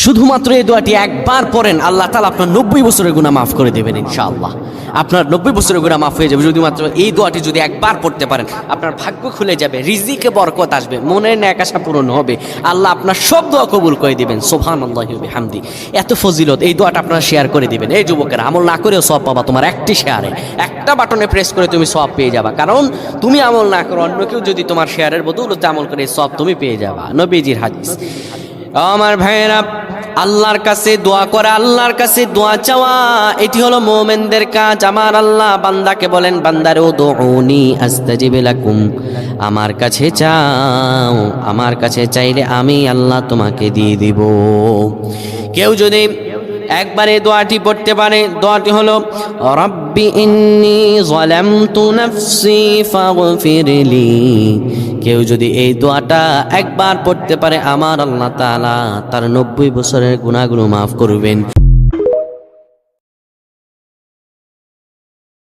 শুধুমাত্র এই দোয়াটি একবার পড়েন, আল্লাহ তাআলা আপনার 90 বছরের গুনাহ মাফ করে দেবেন ইনশাআল্লাহ। আপনার 90 বছরের গুনাহ মাফ হয়ে যাবে শুধুমাত্র এই দোয়াটি যদি একবার পড়তে পারেন। আপনার ভাগ্য খুলে যাবে, রিজিকে বরকত আসবে, মনের ন্যাক আশা পূরণ হবে, আল্লাহ আপনার সব দোয়া কবুল করে দিবেন। সুবহানাল্লাহি ওয়া বিহামদি। এত ফজিলত, এই দোয়াটা আপনারা শেয়ার করে দিবেন। এই যুবকেরা, আমল না করেও সওয়াব পাবা। তোমার একটি শেয়ারে, একটা বাটনে প্রেস করে তুমি সওয়াব পেয়ে যাবা। কারণ তুমি আমল না করো, অন্য কেউ যদি তোমার শেয়ারের বদৌলতে আমল করে, সওয়াব তুমি পেয়ে যাবা। নবীজির হাদিস। আমার ভাইয়েরা, আল্লাহর কাছে দোয়া করা, আল্লাহর কাছে দোয়া চাওয়া, এটি হলো মুমিনদের কাজ। আমার আল্লাহ বান্দাকে বলেন, বান্দারে উদউনি আস্তাজিব লাকুম, আমার কাছে চাও, আমার কাছে চাইলে আমি আল্লাহ তোমাকে দিয়ে দিব। কেউ যদি একবারে দোয়াটি পড়তে পারে, দোয়াটি হলো রব্বি ইন্নী যালামতু নাফসি ফাগফিরলি। কেউ যদি এই দোয়াটা একবার পড়তে পারে, আমার আল্লাহ তাআলা তার 90 বছরের গুনাহগুলো মাফ করবেন।